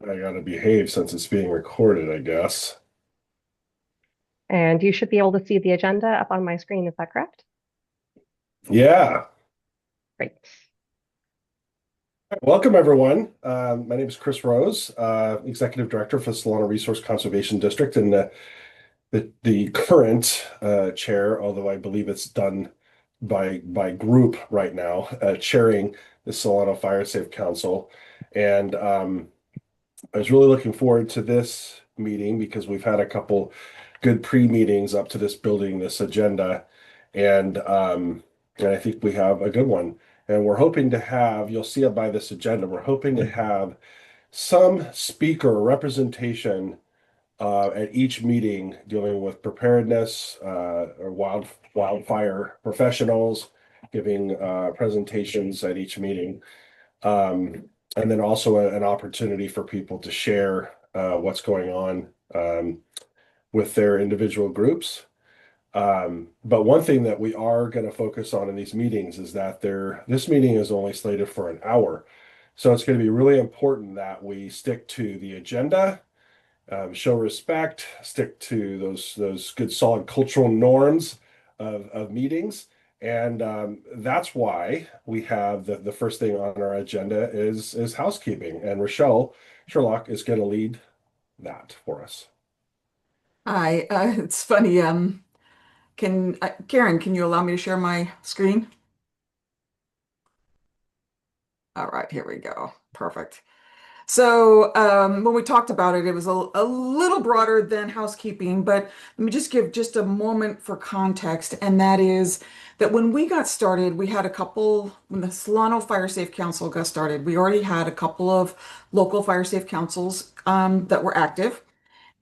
I gotta behave since it's being recorded, I guess. And you should be able to see the agenda up on my screen. Is that correct? Yeah. Great. Welcome, everyone. My name is Chris Rose, Executive Director for the Solano Resource Conservation District, and the current chair, although I believe it's done by group right now, chairing the Solano Fire Safe Council. And I was really looking forward to this meeting because we've had a couple good pre-meetings up to this building, this agenda, and I think we have a good one. And we're hoping to have, you'll see it by this agenda, we're hoping to have some speaker or representation at each meeting dealing with preparedness or wildfire professionals giving presentations at each meeting. Um, and then also an opportunity for people to share what's going on with their individual groups. But one thing that we are going to focus on in these meetings is that this meeting is only slated for an hour. So it's going to be really important that we stick to the agenda, show respect, stick to those good solid cultural norms of meetings. And that's why we have the first thing on our agenda is housekeeping. And Rochelle Sherlock is going to lead that for us. Hi, it's funny. Karen, can you allow me to share my screen? All right, here we go. Perfect. So when we talked about it, it was a little broader than housekeeping, but let me just give just a moment for context, and that is that when we got started, when the Solano Fire Safe Council got started, we already had a couple of local fire safe councils that were active.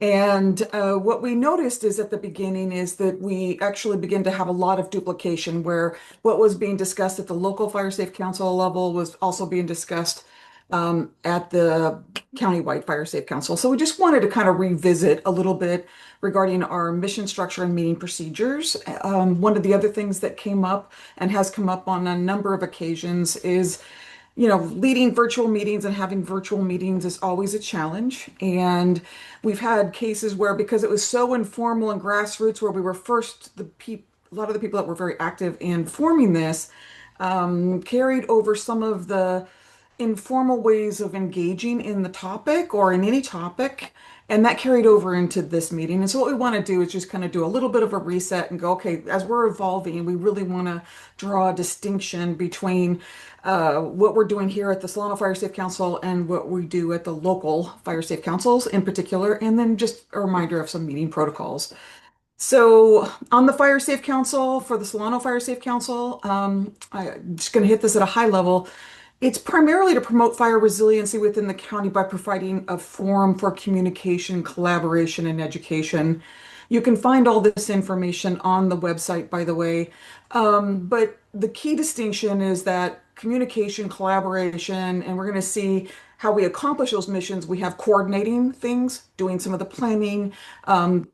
And what we noticed is at the beginning is that we actually begin to have a lot of duplication where what was being discussed at the local fire safe council level was also being discussed at the countywide fire safe council. So we just wanted to kind of revisit a little bit regarding our mission structure and meeting procedures. One of the other things that came up and has come up on a number of occasions is leading virtual meetings and having virtual meetings is always a challenge. And we've had cases where, because it was so informal and grassroots, where we were first, a lot of the people that were very active in forming this carried over some of the informal ways of engaging in the topic or in any topic. And that carried over into this meeting. And so what we want to do is just kind of do a little bit of a reset and go, okay, as we're evolving, we really want to draw a distinction between what we're doing here at the Solano Fire Safe Council and what we do at the local fire safe councils in particular, and then just a reminder of some meeting protocols. So on the Fire Safe Council, for the Solano Fire Safe Council, I'm just going to hit this at a high level. It's primarily to promote fire resiliency within the county by providing a forum for communication, collaboration, and education. You can find all this information on the website, by the way. But the key distinction is that communication, collaboration, and we're going to see how we accomplish those missions. We have coordinating things, doing some of the planning,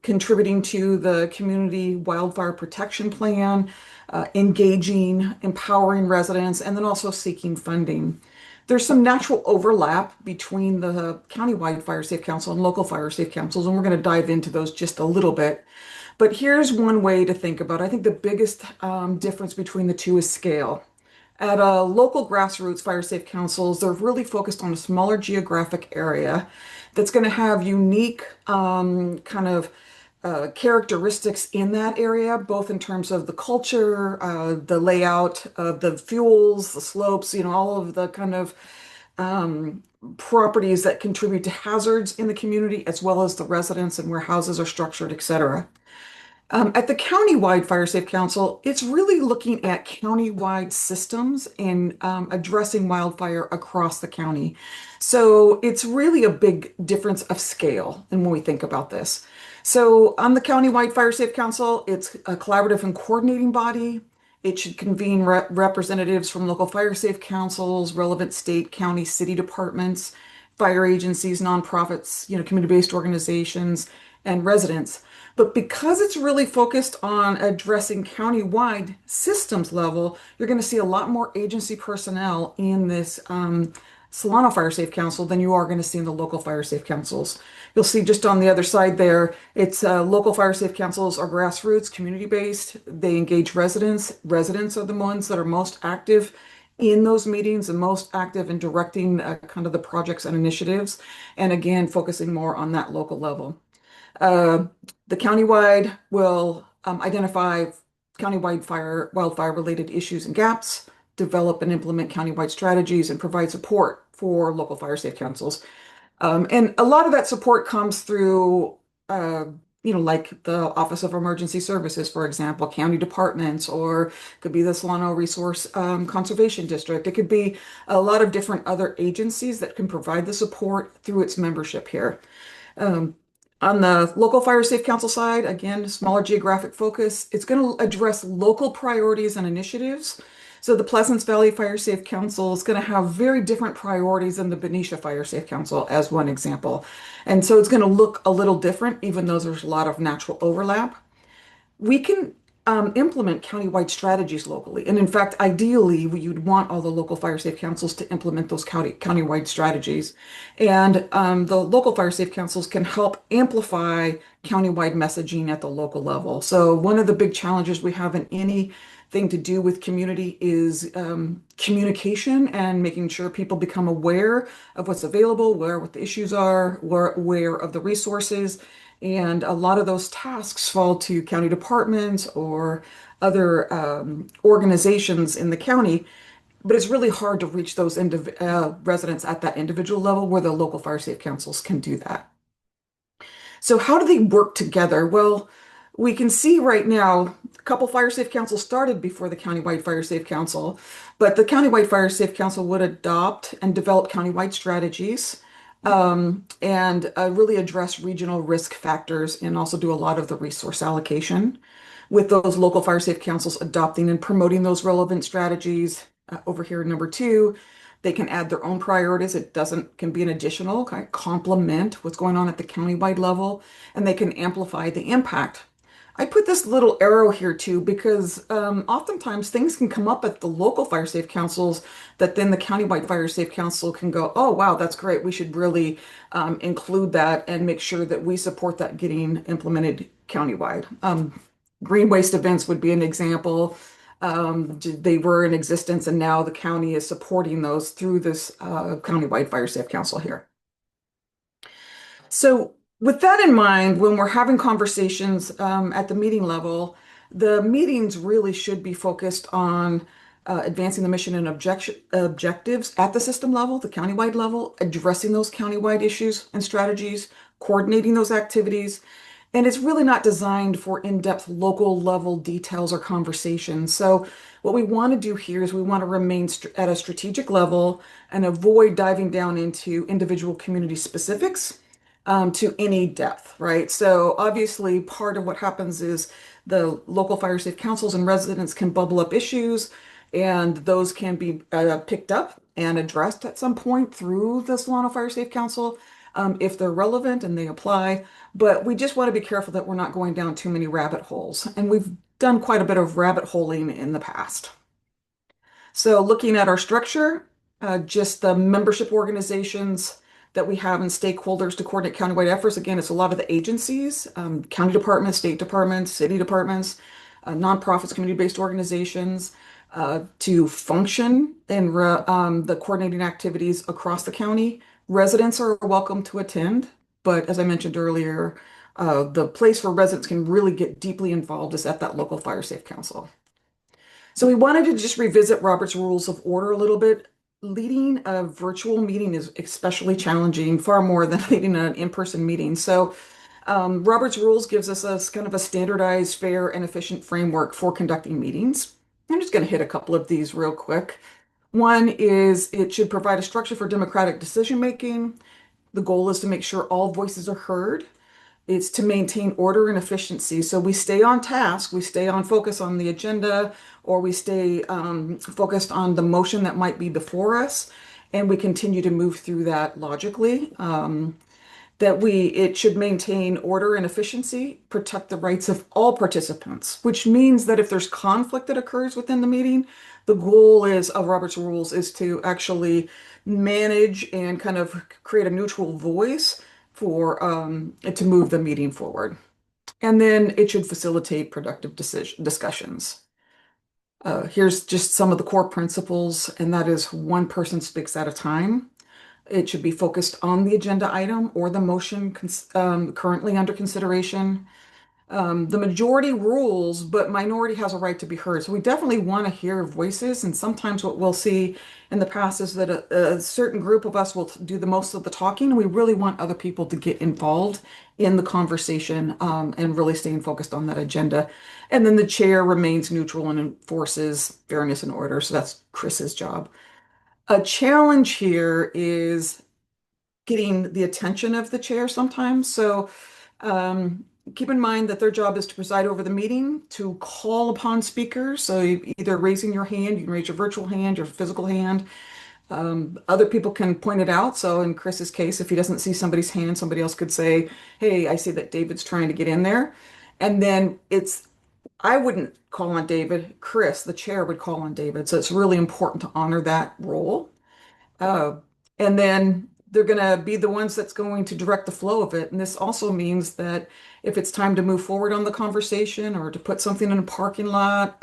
contributing to the community wildfire protection plan, engaging, empowering residents, and then also seeking funding. There's some natural overlap between the countywide fire safe council and local fire safe councils, and we're going to dive into those just a little bit. But here's one way to think about it. I think the biggest difference between the two is scale. At local grassroots fire safe councils, they're really focused on a smaller geographic area that's going to have unique kind of characteristics in that area, both in terms of the culture, the layout of the fuels, the slopes, all of the kind of properties that contribute to hazards in the community, as well as the residents and where houses are structured, et cetera. At the countywide Fire Safe Council, it's really looking at countywide systems and addressing wildfire across the county. So it's really a big difference of scale in when we think about this. So on the countywide Fire Safe Council, it's a collaborative and coordinating body. It should convene representatives from local fire safe councils, relevant state, county, city departments, fire agencies, nonprofits, community-based organizations, and residents. But because it's really focused on addressing countywide systems level, you're going to see a lot more agency personnel in this Solano Fire Safe Council than you are going to see in the local fire safe councils. You'll see just on the other side there, it's local fire safe councils are grassroots, community-based. They engage residents. Residents are the ones that are most active in those meetings and most active in directing kind of the projects and initiatives. And again, focusing more on that local level. Uh, the countywide will identify countywide wildfire related issues and gaps, develop and implement countywide strategies, and provide support for local fire safe councils. And a lot of that support comes through, uh, like the Office of Emergency Services, for example, county departments, or could be the Solano Resource Conservation District. It could be a lot of different other agencies that can provide the support through its membership here. Um, on the local fire safe council side, again, smaller geographic focus, it's going to address local priorities and initiatives. So the Pleasance Valley Fire Safe Council is going to have very different priorities than the Benicia Fire Safe Council, as one example. And so it's going to look a little different, even though there's a lot of natural overlap. We can implement countywide strategies locally. And in fact, ideally, you'd want all the local fire safe councils to implement those countywide strategies. And the local fire safe councils can help amplify countywide messaging at the local level. So one of the big challenges we have in anything to do with community is communication and making sure people become aware of what's available, what the issues are, aware of the resources. And a lot of those tasks fall to county departments or other organizations in the county, but it's really hard to reach those residents at that individual level where the local fire safe councils can do that. So how do they work together? Well, we can see right now a couple fire safe councils started before the countywide fire safe council, but the countywide fire safe council would adopt and develop countywide strategies and really address regional risk factors and also do a lot of the resource allocation with those local fire safe councils adopting and promoting those relevant strategies. Over here, number two, they can add their own priorities. It doesn't can be an additional kind of complement what's going on at the countywide level, and they can amplify the impact. I put this little arrow here too because oftentimes things can come up at the local fire safe councils that then the countywide fire safe council can go, oh wow, that's great. We should really include that and make sure that we support that getting implemented countywide. Green waste events would be an example. They were in existence and now the county is supporting those through this countywide fire safe council here. So with that in mind, when we're having conversations at the meeting level, the meetings really should be focused on advancing the mission and objectives at the system level, the countywide level, addressing those countywide issues and strategies, coordinating those activities. And it's really not designed for in-depth local level details or conversations. So what we want to do here is we want to remain at a strategic level and avoid diving down into individual community specifics to any depth, right? So obviously part of what happens is the local fire safe councils and residents can bubble up issues and those can be picked up and addressed at some point through the Solano Fire Safe Council if they're relevant and they apply. But we just want to be careful that we're not going down too many rabbit holes. And we've done quite a bit of rabbit holing in the past. So looking at our structure, just the membership organizations that we have and stakeholders to coordinate countywide efforts. Again, it's a lot of the agencies, county departments, state departments, city departments, nonprofits, community-based organizations to function in the coordinating activities across the county. Residents are welcome to attend, but as I mentioned earlier, the place where residents can really get deeply involved is at that local fire safe council. So we wanted to just revisit Robert's Rules of Order a little bit. Leading a virtual meeting is especially challenging, far more than leading an in-person meeting. So Robert's Rules gives us kind of a standardized, fair, and efficient framework for conducting meetings. I'm just going to hit a couple of these real quick. One is it should provide a structure for democratic decision making. The goal is to make sure all voices are heard. It's to maintain order and efficiency. So we stay on task, we stay on focus on the agenda, or we stay focused on the motion that might be before us, and we continue to move through that logically. It should maintain order and efficiency, protect the rights of all participants, which means that if there's conflict that occurs within the meeting, The goal is of Robert's rules is to actually manage and kind of create a neutral voice for to move the meeting forward. And then it should facilitate productive discussions. Here's just some of the core principles, and that is one person speaks at a time. It should be focused on the agenda item or the motion currently under consideration. The majority rules, but minority has a right to be heard. So we definitely want to hear voices. And sometimes what we'll see in the past is that a certain group of us will do the most of the talking. And we really want other people to get involved in the conversation and really staying focused on that agenda. And then the chair remains neutral and enforces fairness and order. So that's Chris's job. A challenge here is getting the attention of the chair sometimes. So um, keep in mind that their job is to preside over the meeting, to call upon speakers. So either raising your hand, you can raise your virtual hand, your physical hand. Other people can point it out. So in Chris's case, if he doesn't see somebody's hand, somebody else could say, "Hey, I see that David's trying to get in there." And then I wouldn't call on David. Chris, the chair, would call on David. So it's really important to honor that role. Uh, and then they're going to be the ones that's going to direct the flow of it. And this also means that if it's time to move forward on the conversation or to put something in a parking lot,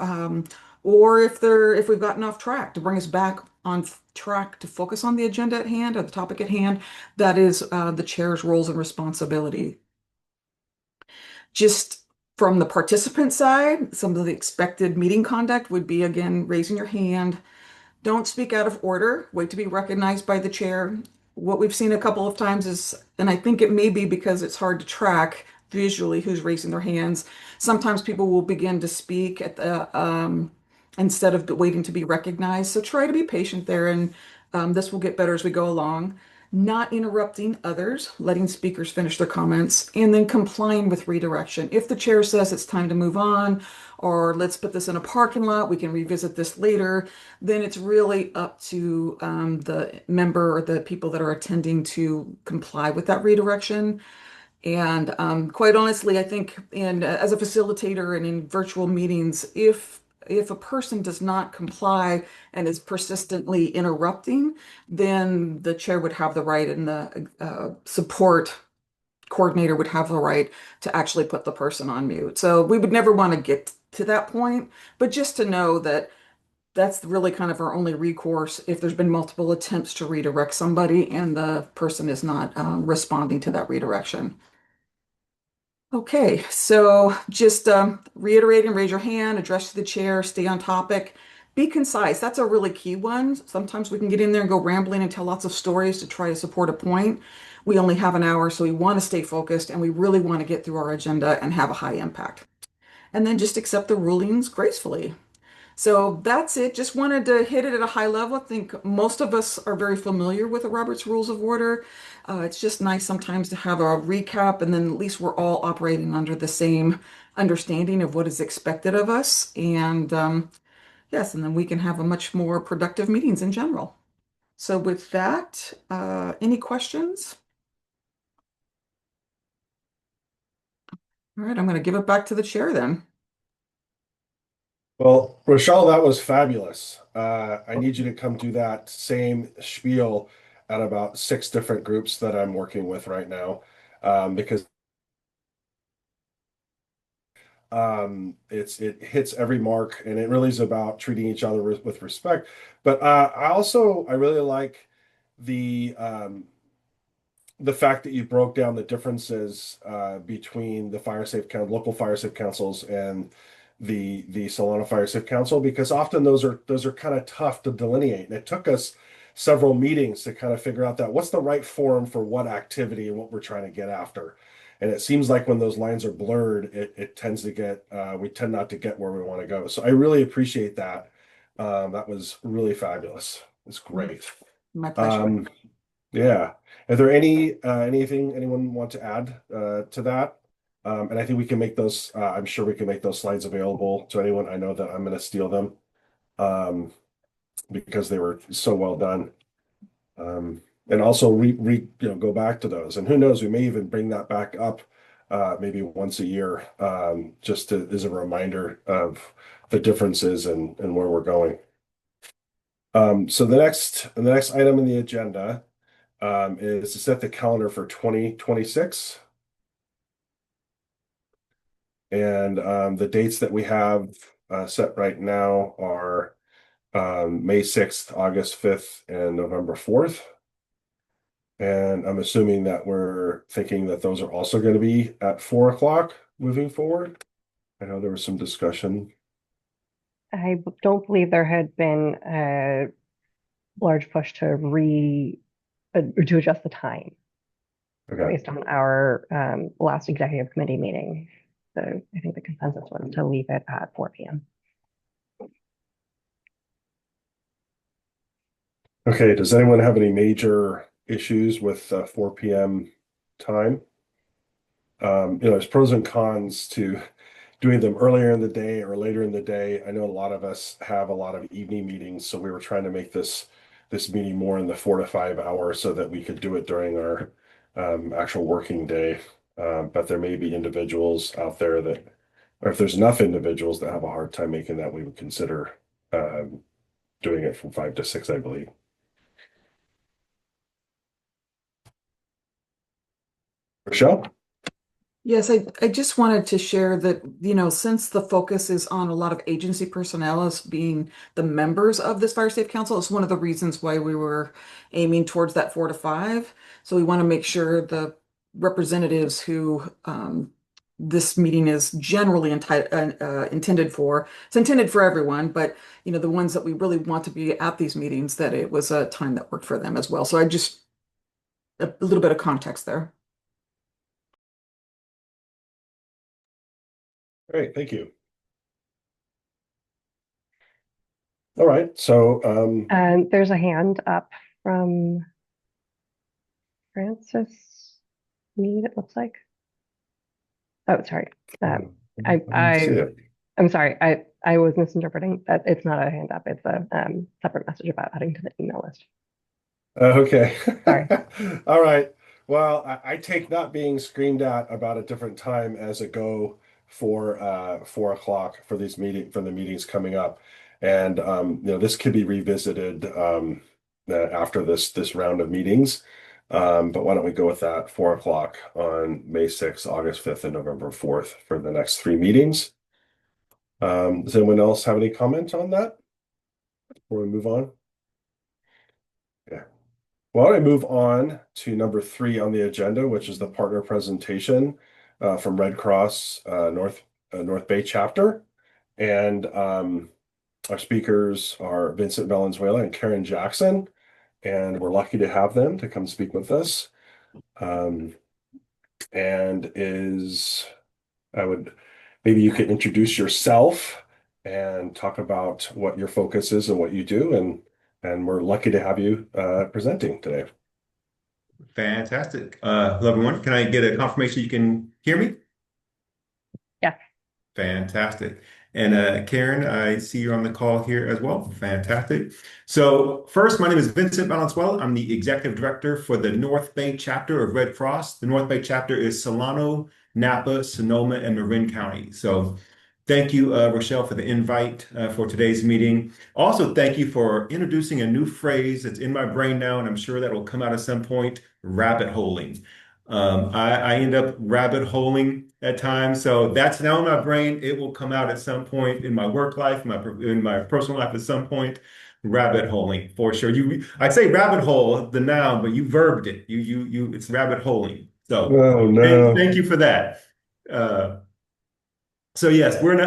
or if we've gotten off track, to bring us back on track to focus on the agenda at hand or the topic at hand, that is the chair's roles and responsibility. Just from the participant side, some of the expected meeting conduct would be, again, raising your hand. Don't speak out of order. Wait to be recognized by the chair. What we've seen a couple of times is, and I think it may be because it's hard to track visually who's raising their hands. Sometimes people will begin to speak at the instead of waiting to be recognized. So try to be patient there, and this will get better as we go along. Not interrupting others, letting speakers finish their comments, and then complying with redirection. If the chair says it's time to move on, or let's put this in a parking lot, we can revisit this later, then it's really up to the member or the people that are attending to comply with that redirection. And quite honestly, I think as a facilitator and in virtual meetings, if a person does not comply and is persistently interrupting, then the chair would have the right and the support coordinator would have the right to actually put the person on mute. So we would never want to get to that point, but just to know that that's really kind of our only recourse if there's been multiple attempts to redirect somebody and the person is not responding to that redirection. Okay, so just reiterate and raise your hand, address to the chair, stay on topic, be concise. That's a really key one. Sometimes we can get in there and go rambling and tell lots of stories to try to support a point. We only have an hour, so we want to stay focused and we really want to get through our agenda and have a high impact. And then just accept the rulings gracefully. So that's it. Just wanted to hit it at a high level. I think most of us are very familiar with the Robert's Rules of Order. It's just nice sometimes to have a recap, and then at least we're all operating under the same understanding of what is expected of us. And yes, and then we can have a much more productive meetings in general. So with that, any questions? All right, I'm going to give it back to the chair then. Well, Rochelle, that was fabulous. I need you to come do that same spiel at about six different groups that I'm working with right now, because it hits every mark, and it really is about treating each other with respect. But I really like the the fact that you broke down the differences between the local fire safe councils and the Solano Fire Safe Council, because often those are kind of tough to delineate. And it took us several meetings to kind of figure out that what's the right forum for what activity and what we're trying to get after. And it seems like when those lines are blurred, it tends to get we tend not to get where we want to go. So I really appreciate that. That was really fabulous. It's great. My pleasure. Yeah. Are there anything anyone want to add to that? And I think we can make those. I'm sure we can make those slides available to anyone. I know that I'm going to steal them because they were so well done. And also go back to those. And who knows, we may even bring that back up maybe once a year, just as a reminder of the differences and where we're going. So the next item in the agenda is to set the calendar for 2026. And the dates that we have set right now are May 6th, August 5th, and November 4th. And I'm assuming that we're thinking that those are also going to be at 4 o'clock moving forward. I know there was some discussion. I don't believe there had been a large push to adjust the time Okay. based on our last executive committee meeting. So I think the consensus was to leave it at 4 p.m. Okay. Does anyone have any major issues with 4 p.m. time? There's pros and cons to doing them earlier in the day or later in the day. I know a lot of us have a lot of evening meetings, so we were trying to make this meeting more in the 4 to 5 hours so that we could do it during our actual working day. But there may be individuals out there that, or if there's enough individuals that have a hard time making that, we would consider doing it from 5 to 6, I believe. Rochelle? Yes, I just wanted to share that, since the focus is on a lot of agency personnel as being the members of this Fire Safe Council, it's one of the reasons why we were aiming towards that 4 to 5. So we want to make sure the representatives who this meeting is generally intended for, it's intended for everyone, but the ones that we really want to be at these meetings, that it was a time that worked for them as well. So a little bit of context there. Great, thank you. All right, so And there's a hand up from Francis Mead, it looks like. Oh, sorry. I see it. I'm sorry. I was misinterpreting that. It's not a hand up. It's a separate message about adding to the email list. Okay. Sorry. All right. Well, I take not being screamed at about a different time as a go for 4 o'clock for the meetings coming up. And this could be revisited after this round of meetings. But why don't we go with that 4 o'clock on May 6th, August 5th, and November 4th for the next 3 meetings. Does anyone else have any comment on that before we move on? Yeah. Well, I move on to number 3 on the agenda, which is the partner presentation from Red Cross North Bay chapter. And our speakers are Vincent Valenzuela and Karen Jackson, and we're lucky to have them to come speak with us. And maybe you could introduce yourself and talk about what your focus is and what you do, and we're lucky to have you presenting today. Fantastic. Hello, everyone. Can I get a confirmation you can hear me? Yeah. Fantastic. And Karen, I see you're on the call here as well. Fantastic. So first, my name is Vincent Valenzuela. I'm the Executive Director for the North Bay chapter of Red Cross. The North Bay chapter is Solano, Napa, Sonoma, and Marin County. So thank you, Rochelle, for the invite for today's meeting. Also, thank you for introducing a new phrase that's in my brain now, and I'm sure that will come out at some point, rabbit holing. I end up rabbit holing at times, so that's now in my brain. It will come out at some point in my work life, in my personal life at some point. Rabbit holing for sure. I say rabbit hole, the noun, but you verbed it. It's rabbit holing. So Oh no. thank you for that. So yes, we're in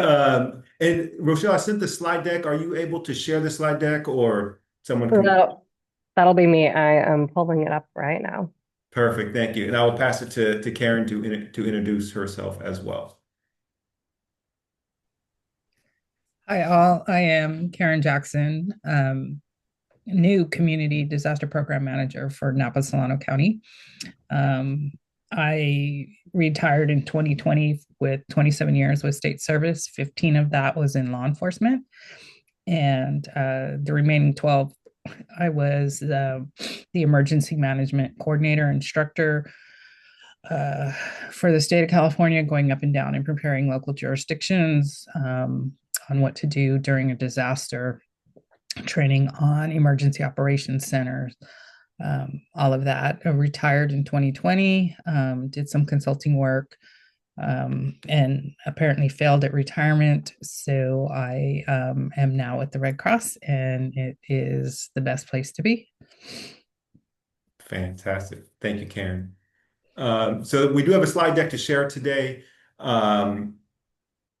and Rochelle, I sent the slide deck. Are you able to share the slide deck or someone can? That'll be me. I am pulling it up right now. Perfect, thank you. And I will pass it to Karen to introduce herself as well. Hi, all. I am Karen Jackson, new Community Disaster Program Manager for Napa Solano County. I retired in 2020 with 27 years with state service. 15 of that was in law enforcement. And the remaining 12, I was the emergency management coordinator, instructor for the state of California, going up and down and preparing local jurisdictions on what to do during a disaster. training on emergency operations centers, all of that. I retired in 2020, did some consulting work, and apparently failed at retirement. So I am now at the Red Cross, and it is the best place to be. Fantastic. Thank you, Karen. So we do have a slide deck to share today. I'm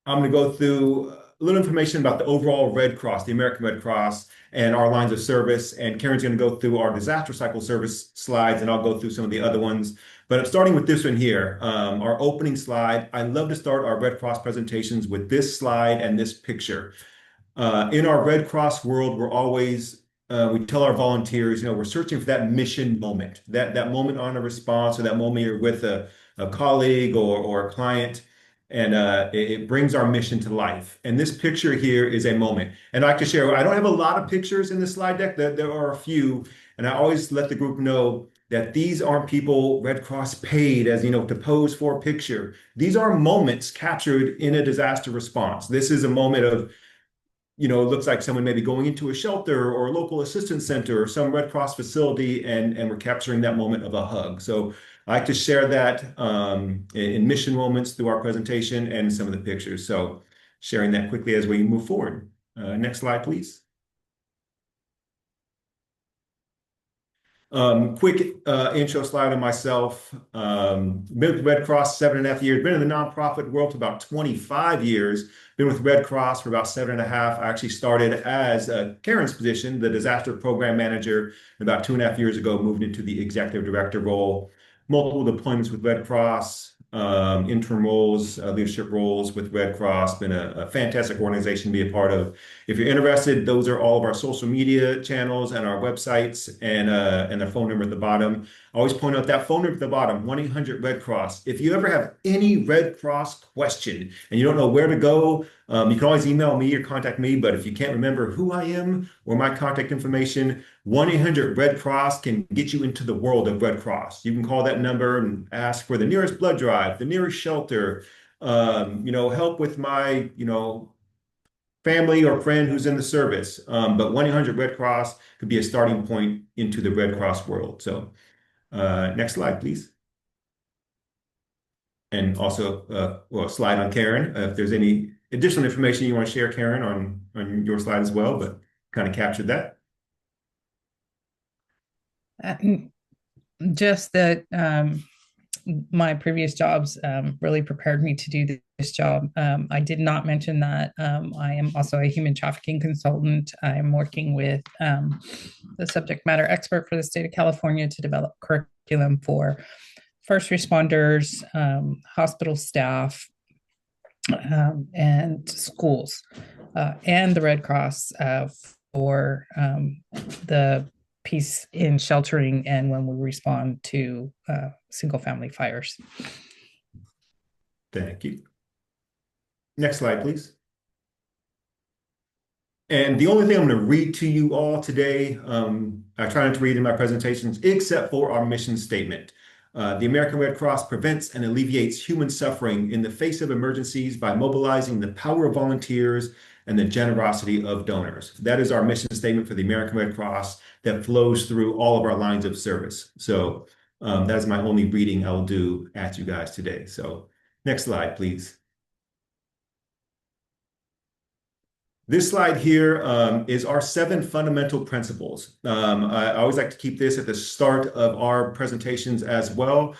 going to go through a little information about the overall Red Cross, the American Red Cross, and our lines of service. And Karen's going to go through our disaster cycle service slides, and I'll go through some of the other ones. But I'm starting with this one here, our opening slide. I love to start our Red Cross presentations with this slide and this picture. In our Red Cross world, we're always we tell our volunteers, we're searching for that mission moment, that moment on a response, or that moment you're with a colleague or a client, and it brings our mission to life. And this picture here is a moment. And I like to share, I don't have a lot of pictures in the slide deck. There are a few, and I always let the group know that these aren't people Red Cross paid as, to pose for a picture. These are moments captured in a disaster response. This is a moment of, it looks like someone may be going into a shelter or a local assistance center or some Red Cross facility, and we're capturing that moment of a hug. So I like to share that in mission moments through our presentation and some of the pictures. So sharing that quickly as we move forward. Next slide, please. Quick intro slide on myself. Been with Red Cross 7.5 years, been in the nonprofit world for about 25 years, been with Red Cross for about 7.5. I actually started as Karen's position, the disaster program manager, and about 2.5 years ago, moved into the executive director role. Multiple deployments with Red Cross, interim roles, leadership roles with Red Cross. Been a fantastic organization to be a part of. If you're interested, those are all of our social media channels and our websites, and their phone number at the bottom. I always point out that phone number at the bottom, 1-800-RED-CROSS. If you ever have any Red Cross question and you don't know where to go, you can always email me or contact me. But if you can't remember who I am or my contact information, 1-800-RED-CROSS can get you into the world of Red Cross. You can call that number and ask for the nearest blood drive, the nearest shelter, help with my, family or friend who's in the service. But 1-800-RED-CROSS could be a starting point into the Red Cross world. So next slide, please. And also, a slide on Karen. If there's any additional information you want to share, Karen, on your slide as well, but kind of captured that. Just that my previous jobs really prepared me to do this job. I did not mention that I am also a human trafficking consultant. I am working with the subject matter expert for the state of California to develop curriculum for first responders, hospital staff, and schools, and the Red Cross for the piece in sheltering and when we respond to single family fires. Thank you. Next slide, please. And the only thing I'm going to read to you all today, I try not to read in my presentations, except for our mission statement. The American Red Cross prevents and alleviates human suffering in the face of emergencies by mobilizing the power of volunteers and the generosity of donors. That is our mission statement for the American Red Cross that flows through all of our lines of service. So that is my only reading I'll do at you guys today. So next slide, please. This slide here is our 7 fundamental principles. I always like to keep this at the start of our presentations as well,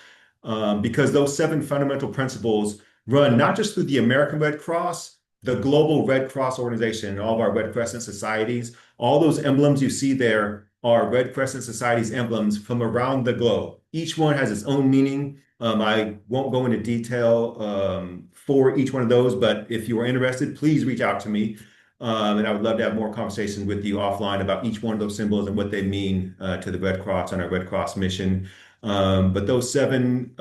because those 7 fundamental principles run not just through the American Red Cross, the global Red Cross organization, and all of our Red Crescent societies. All those emblems you see there are Red Crescent societies emblems from around the globe. Each one has its own meaning. I won't go into detail for each one of those, but if you are interested, please reach out to me. And I would love to have more conversations with you offline about each one of those symbols and what they mean to the Red Cross and our Red Cross mission. But those 7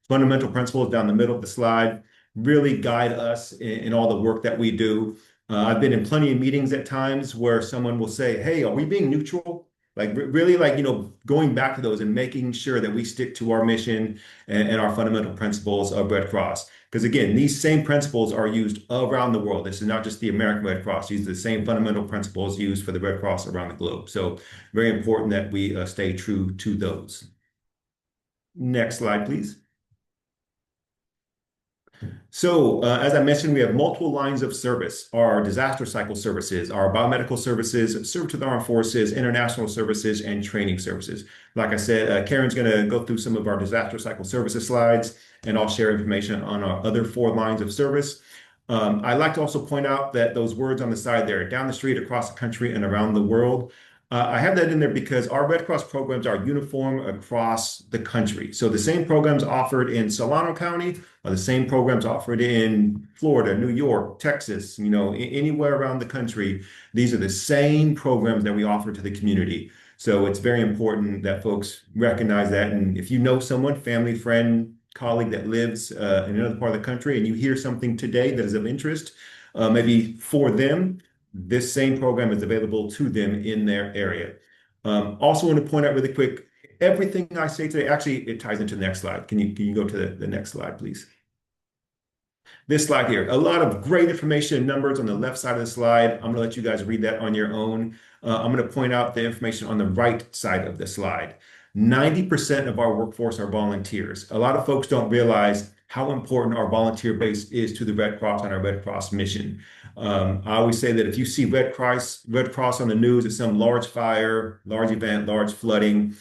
fundamental principles down the middle of the slide really guide us in all the work that we do. I've been in plenty of meetings at times where someone will say, "Hey, are we being neutral? Like really like, going back to those and making sure that we stick to our mission and our fundamental principles of Red Cross. Because again, these same principles are used around the world. This is not just the American Red Cross. These are the same fundamental principles used for the Red Cross around the globe. So very important that we stay true to those. Next slide, please. So, as I mentioned, we have multiple lines of service. Our disaster cycle services, our biomedical services, serve to the armed forces, international services, and training services. Like I said, Karen's going to go through some of our disaster cycle services slides, and I'll share information on our other 4 lines of service. I'd like to also point out that those words on the side there, down the street, across the country, and around the world, I have that in there because our Red Cross programs are uniform across the country. So the same programs offered in Solano County are the same programs offered in Florida, New York, Texas, anywhere around the country. These are the same programs that we offer to the community. So it's very important that folks recognize that. And if you know someone, family, friend, colleague that lives in another part of the country and you hear something today that is of interest, maybe for them, this same program is available to them in their area. Also want to point out really quick, everything I say today, actually, it ties into the next slide. Can you go to the next slide, please? This slide here, a lot of great information and numbers on the left side of the slide. I'm going to let you guys read that on your own. I'm going to point out the information on the right side of the slide. 90% of our workforce are volunteers. A lot of folks don't realize how important our volunteer base is to the Red Cross and our Red Cross mission. I always say that if you see Red Cross on the news at some large fire, large event, large flooding,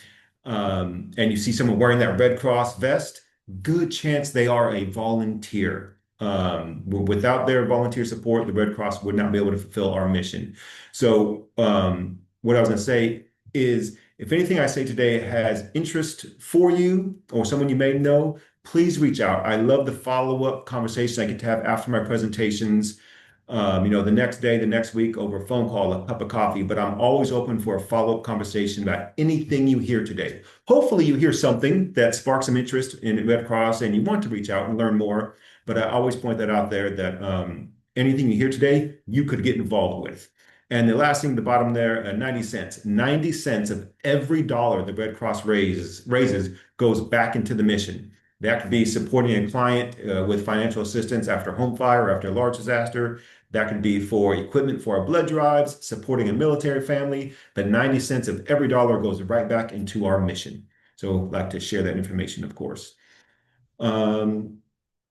and you see someone wearing that Red Cross vest, good chance they are a volunteer. Without their volunteer support, the Red Cross would not be able to fulfill our mission. So what I was going to say is, if anything I say today has interest for you or someone you may know, please reach out. I love the follow-up conversation I get to have after my presentations, the next day, the next week, over a phone call, a cup of coffee, but I'm always open for a follow-up conversation about anything you hear today. Hopefully you hear something that sparks some interest in Red Cross and you want to reach out and learn more. But I always point that out there that anything you hear today, you could get involved with. And the last thing, the bottom there, 90 cents. 90 cents of every dollar the Red Cross raises goes back into the mission. That could be supporting a client with financial assistance after home fire, after a large disaster. That could be for equipment for our blood drives, supporting a military family. But 90 cents of every dollar goes right back into our mission. So I'd like to share that information, of course.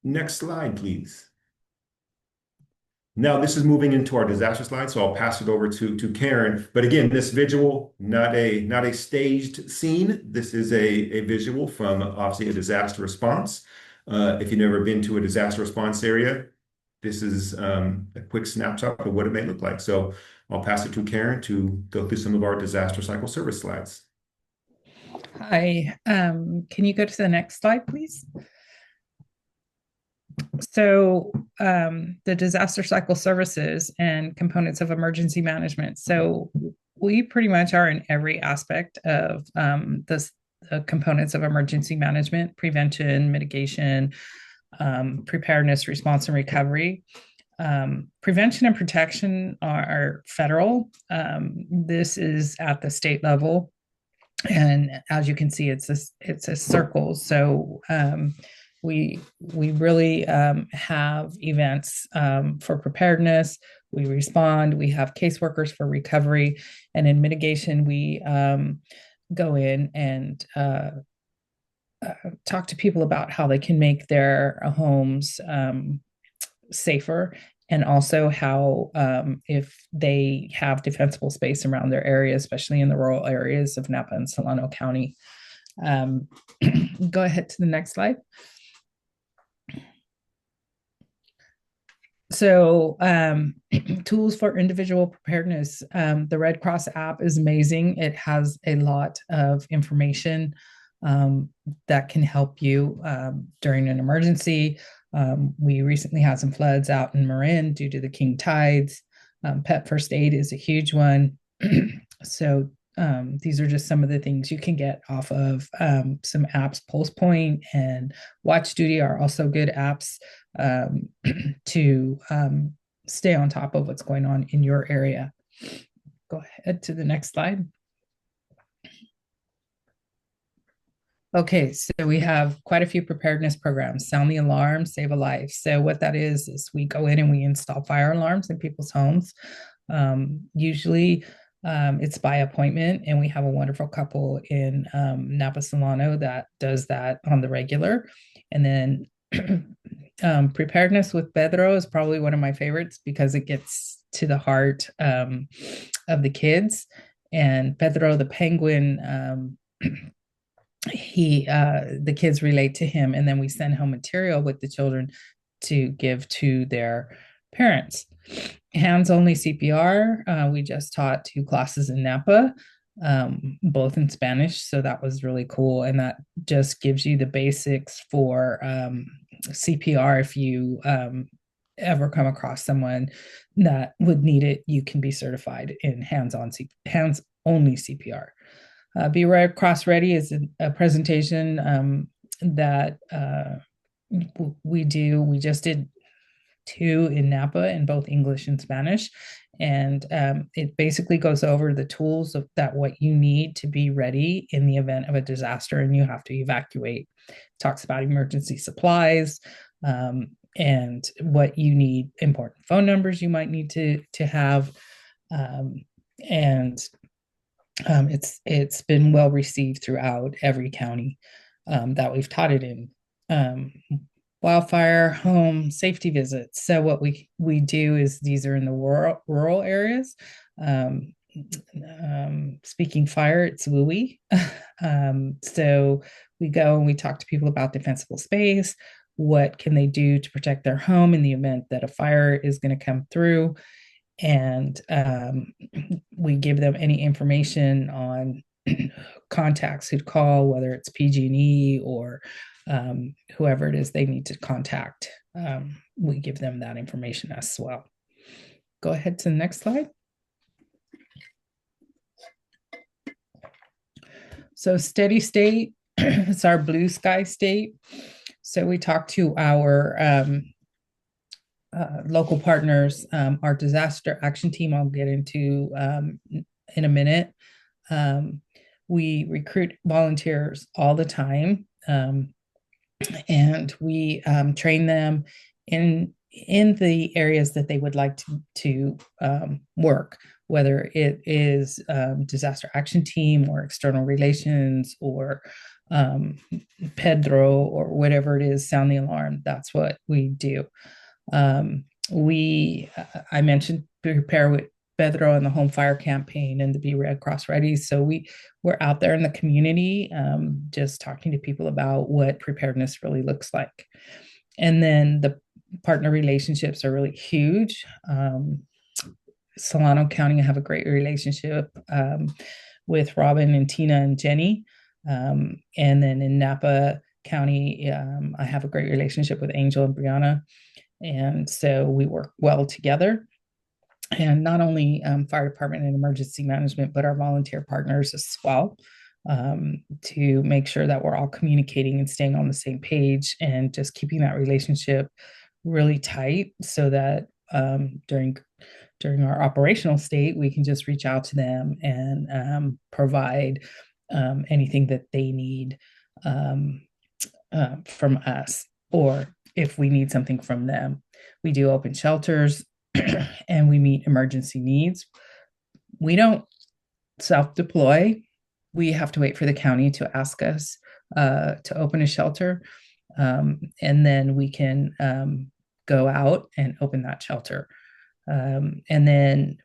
Next slide, please. Now this is moving into our disaster slide, so I'll pass it over to Karen. But again, this visual, not a staged scene. This is a visual from obviously a disaster response. If you've never been to a disaster response area, this is a quick snapshot of what it may look like. So I'll pass it to Karen to go through some of our disaster cycle service slides. Hi, can you go to the next slide, please? So the disaster cycle services and components of emergency management. So we pretty much are in every aspect of the components of emergency management: prevention, mitigation, preparedness, response, and recovery. Prevention and protection are federal. This is at the state level. And as you can see, it's a circle. So we really have events for preparedness. We respond. We have caseworkers for recovery, and in mitigation, we go in and talk to people about how they can make their homes safer, and also how if they have defensible space around their area, especially in the rural areas of Napa and Solano County. Go ahead to the next slide. So tools for individual preparedness. The Red Cross app is amazing. It has a lot of information that can help you during an emergency. We recently had some floods out in Marin due to the king tides. Pet first aid is a huge one. So these are just some of the things you can get off of some apps. Pulse Point and Watch Duty are also good apps to stay on top of what's going on in your area. Go ahead to the next slide. Okay, so we have quite a few preparedness programs. Sound the alarm, save a life. So what that is we go in and we install fire alarms in people's homes. Usually it's by appointment, and we have a wonderful couple in Napa Solano that does that on the regular. And then preparedness with Pedro is probably one of my favorites because it gets to the heart of the kids. And Pedro the penguin, the kids relate to him, and then we send home material with the children to give to their parents. Hands only CPR, we just taught 2 classes in Napa, both in Spanish, so that was really cool, and that just gives you the basics for CPR. If you ever come across someone that would need it, you can be certified in hands only CPR. Be Red Cross Ready is a presentation that we do. We just did 2 in Napa in both English and Spanish. And it basically goes over the tools that what you need to be ready in the event of a disaster and you have to evacuate. It talks about emergency supplies, and what you need, important phone numbers you might need to have. And it's been well received throughout every county that we've taught it in. Wildfire home safety visits. So what we do is these are in the rural areas. Speaking fire, it's WUI. So we go and we talk to people about defensible space. What can they do to protect their home in the event that a fire is going to come through? And we give them any information on contacts who'd call, whether it's PG&E or whoever it is they need to contact. We give them that information as well. Go ahead to the next slide. So steady state, it's our blue sky state. So we talk to our local partners, our disaster action team, I'll get into in a minute. We recruit volunteers all the time, and we train them in the areas that they would like to work, whether it is disaster action team or external relations or Pedro or whatever it is, sound the alarm. That's what we do. I mentioned prepare with Pedro and the home fire campaign and the Be Red Cross Ready. So we're out there in the community, just talking to people about what preparedness really looks like. And then the partner relationships are really huge. Solano County, I have a great relationship with Robin and Tina and Jenny. And then in Napa County, I have a great relationship with Angel and Brianna. And so we work well together. And not only fire department and emergency management, but our volunteer partners as well, to make sure that we're all communicating and staying on the same page and just keeping that relationship really tight so that during our operational state, we can just reach out to them and provide anything that they need from us, or if we need something from them. We do open shelters and we meet emergency needs. We don't self-deploy. We have to wait for the county to ask us to open a shelter, and then we can go out and open that shelter. And then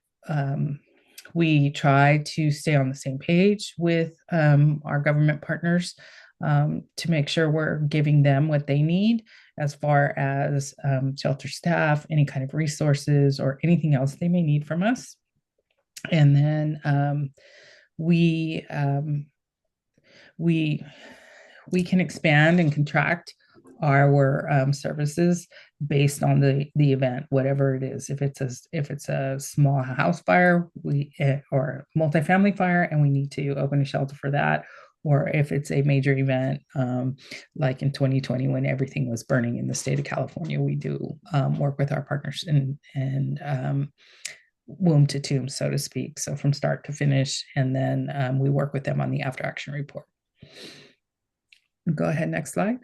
we try to stay on the same page with our government partners to make sure we're giving them what they need as far as shelter staff, any kind of resources, or anything else they may need from us. And then we can expand and contract our services based on the event, whatever it is. If it's a small house fire, or multifamily fire, and we need to open a shelter for that, or if it's a major event, like in 2020 when everything was burning in the state of California, we do work with our partners and womb to tomb, so to speak. So from start to finish, and then we work with them on the after action report. Go ahead, next slide.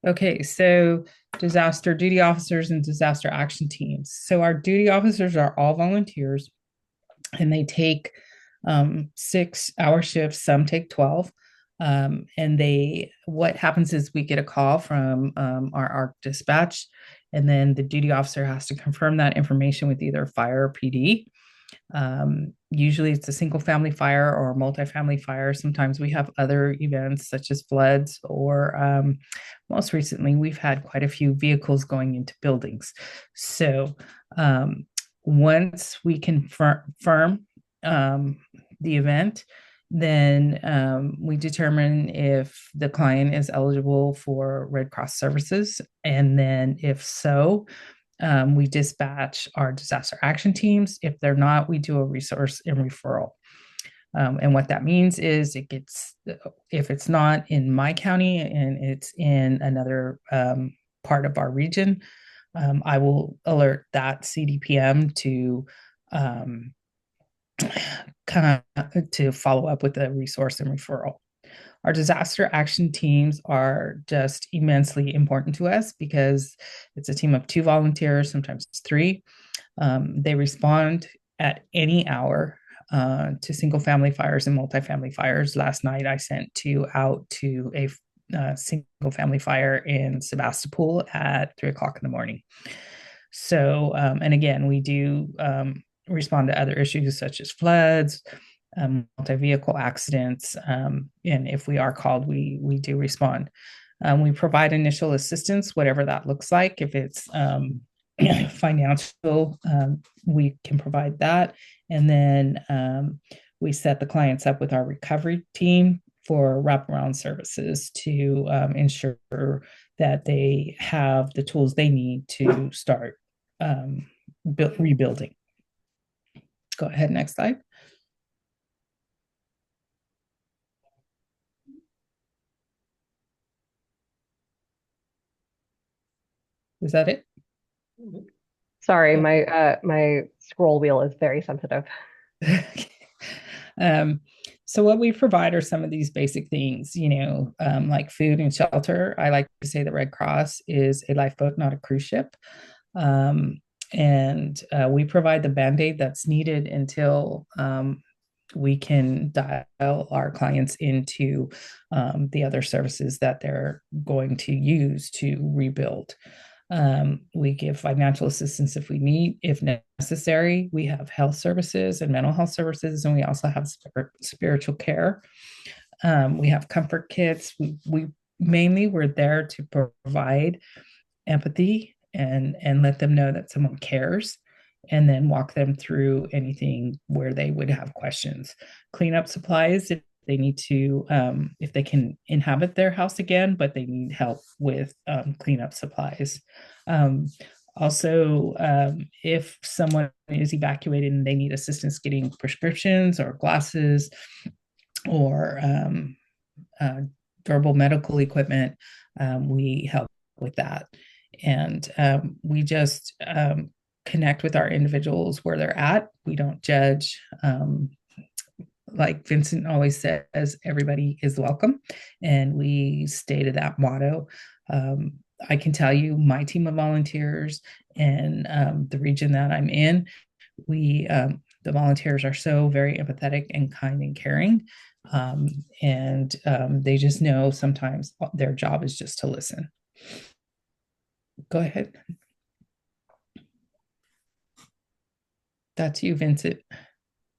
Okay, so disaster duty officers and disaster action teams. So our duty officers are all volunteers and they take 6 hour shifts, some take 12. What happens is we get a call from our ARC dispatch, and then the duty officer has to confirm that information with either fire or PD. Usually it's a single family fire or a multifamily fire. Sometimes we have other events such as floods, or most recently, we've had quite a few vehicles going into buildings. So once we confirm the event, then we determine if the client is eligible for Red Cross services. And then if so, we dispatch our disaster action teams. If they're not, we do a resource and referral. And what that means is if it's not in my county and it's in another part of our region, I will alert that CDPM to kind of to follow up with a resource and referral. Our disaster action teams are just immensely important to us because it's a team of 2 volunteers, sometimes it's 3. They respond at any hour to single family fires and multifamily fires. Last night, I sent 2 out to a single family fire in Sebastopol at 3 o'clock in the morning. So, and again, we do respond to other issues such as floods, multi-vehicle accidents, and if we are called, we do respond. We provide initial assistance, whatever that looks like. If it's financial, we can provide that. And then we set the clients up with our recovery team for wraparound services to ensure that they have the tools they need to start rebuilding. Go ahead, next slide. Is that it? Sorry, my scroll wheel is very sensitive. So what we provide are some of these basic things, like food and shelter. I like to say the Red Cross is a lifeboat, not a cruise ship. And we provide the Band-Aid that's needed until we can dial our clients into the other services that they're going to use to rebuild. We give financial assistance if we need, if necessary. We have health services and mental health services, and we also have spiritual care. We have comfort kits. We mainly we're there to provide empathy and let them know that someone cares, and then walk them through anything where they would have questions. Cleanup supplies if they need to, if they can inhabit their house again, but they need help with cleanup supplies. Also, if someone is evacuated and they need assistance getting prescriptions or glasses or durable medical equipment, we help with that. And we just connect with our individuals where they're at. We don't judge. Like Vincent always says, everybody is welcome. And we stay to that motto. I can tell you my team of volunteers and the region that I'm in, the volunteers are so very empathetic and kind and caring. And they just know sometimes their job is just to listen. Go ahead. That's you, Vincent.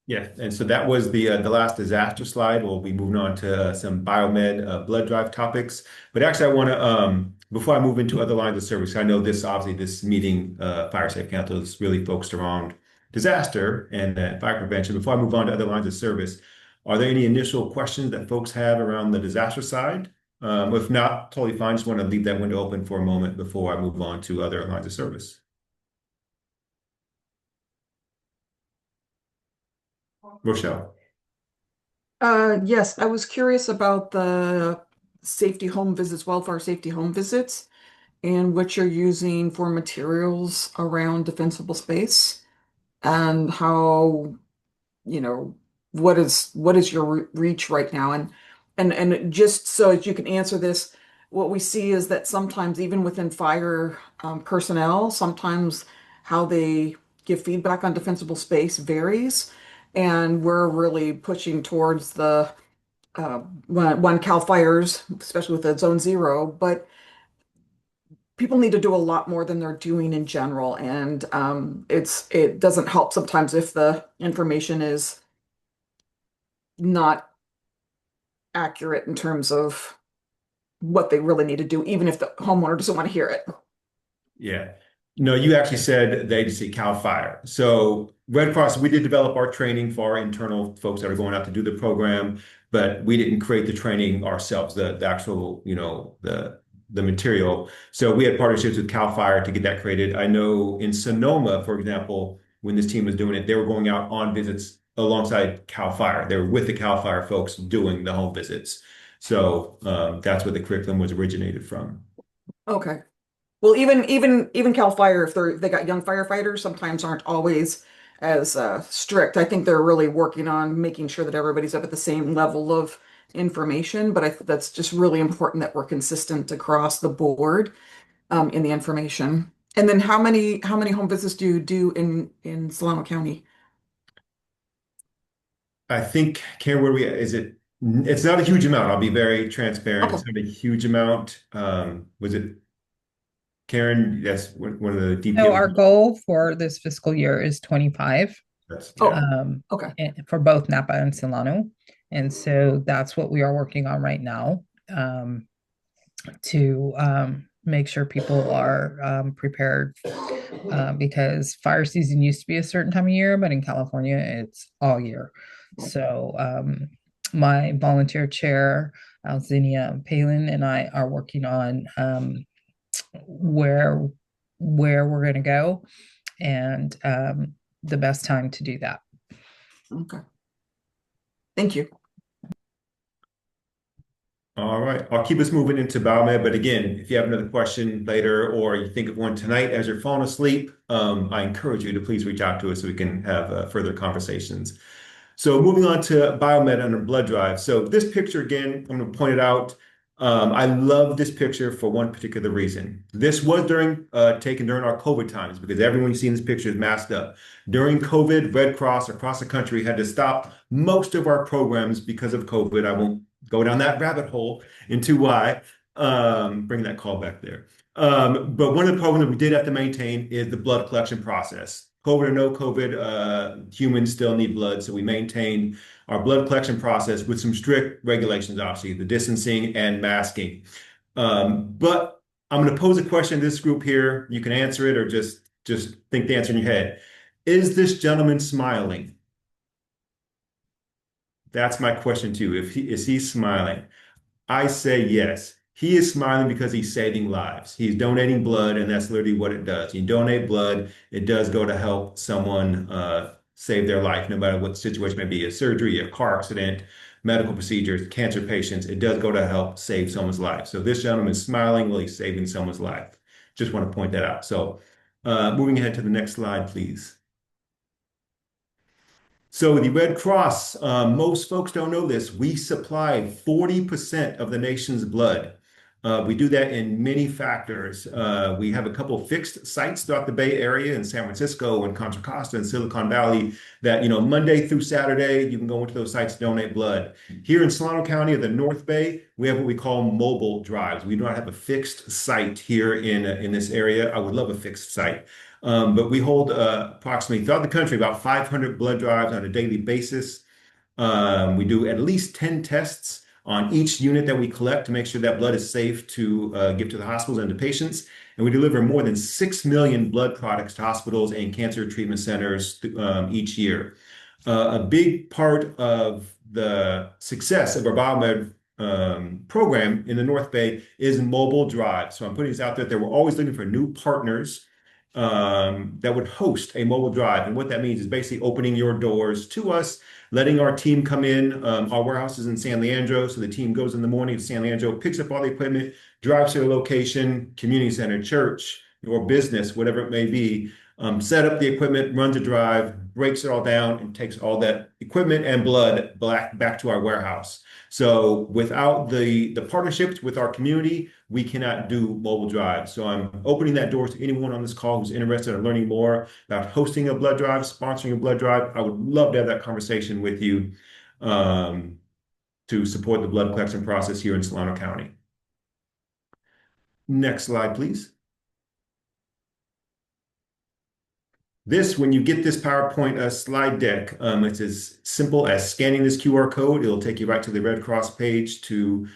Yeah, and so that was the last disaster slide. We'll be moving on to some biomed blood drive topics. But actually, I want to before I move into other lines of service, I know this meeting, Fire Safe Council, is really focused around disaster and fire prevention. Before I move on to other lines of service, are there any initial questions that folks have around the disaster side? If not, totally fine. Just want to leave that window open for a moment before I move on to other lines of service. Rochelle. Yes, I was curious about the safety home visits, wildfire safety home visits, and what you're using for materials around defensible space, and how, what is your reach right now? And And just so as you can answer this, what we see is that sometimes even within fire personnel, sometimes how they give feedback on defensible space varies. And we're really pushing towards the one Cal fires, especially with the zone zero, but people need to do a lot more than they're doing in general. And it doesn't help sometimes if the information is not accurate in terms of what they really need to do, even if the homeowner doesn't want to hear it. Yeah. No, you actually said the agency CAL FIRE. So Red Cross, we did develop our training for our internal folks that are going out to do the program, but we didn't create the training ourselves, the actual, the material. So we had partnerships with CAL FIRE to get that created. I know in Sonoma, for example, when this team was doing it, they were going out on visits alongside CAL FIRE. They were with the CAL FIRE folks doing the home visits. So that's where the curriculum was originated from. Okay. Well, even Cal Fire, if they got young firefighters, sometimes aren't always as strict. I think they're really working on making sure that everybody's up at the same level of information. But that's just really important that we're consistent across the board in the information. And then how many home visits do you do in Solano County? I think, Karen, where we is it? It's not a huge amount. I'll be very transparent. Okay. It's not a huge amount. Was it Karen? That's one of the So our DPO. goal for this fiscal year is 25 Oh, Yeah. okay. for both Napa and Solano. And so that's what we are working on right now, to make sure people are prepared, because fire season used to be a certain time of year, but in California, it's all year. So my volunteer chair, Alzinia Palin, and I are working on where we're going to go and the best time to do that. Okay. Thank you. All right. I'll keep us moving into biomed. But again, if you have another question later or you think of one tonight as you're falling asleep, I encourage you to please reach out to us so we can have further conversations. So moving on to biomed under blood drive. So this picture, again, I'm going to point it out. I love this picture for one particular reason. This was taken during our COVID times because everyone you see in this picture is masked up. During COVID, Red Cross across the country had to stop most of our programs because of COVID. I won't go down that rabbit hole into why. Bring that call back there. But one of the programs that we did have to maintain is the blood collection process. COVID or no COVID, humans still need blood. So we maintained our blood collection process with some strict regulations, obviously, the distancing and masking. But I'm going to pose a question to this group here. You can answer it or just think the answer in your head. Is this gentleman smiling? That's my question too. Is he smiling? I say yes. He is smiling because he's saving lives. He's donating blood, and that's literally what it does. You donate blood, it does go to help someone save their life, no matter what the situation may be, a surgery, a car accident, medical procedures, cancer patients. It does go to help save someone's life. So this gentleman is smiling while he's saving someone's life. Just want to point that out. So moving ahead to the next slide, please. So the Red Cross, most folks don't know this. We supply 40% of the nation's blood. We do that in many factors. We have a couple of fixed sites throughout the Bay Area in San Francisco and Contra Costa and Silicon Valley that, Monday through Saturday, you can go into those sites to donate blood. Here in Solano County of the North Bay, we have what we call mobile drives. We do not have a fixed site here in this area. I would love a fixed site. But we hold approximately throughout the country about 500 blood drives on a daily basis. We do at least 10 tests on each unit that we collect to make sure that blood is safe to give to the hospitals and to patients. And we deliver more than 6 million blood products to hospitals and cancer treatment centers each year. A big part of the success of our biomed program in the North Bay is mobile drive. So I'm putting this out there that we're always looking for new partners that would host a mobile drive. And what that means is basically opening your doors to us, letting our team come in. Our warehouse is in San Leandro, so the team goes in the morning to San Leandro, picks up all the equipment, drives to the location, community center, church, or business, whatever it may be, set up the equipment, runs a drive, breaks it all down and takes all that equipment and blood back to our warehouse. So without the partnerships with our community, we cannot do mobile drives. So I'm opening that door to anyone on this call who's interested in learning more about hosting a blood drive, sponsoring a blood drive. I would love to have that conversation with you to support the blood collection process here in Solano County. Next slide, please. This, when you get this PowerPoint slide deck, it's as simple as scanning this QR code. It'll take you right to the Red Cross page to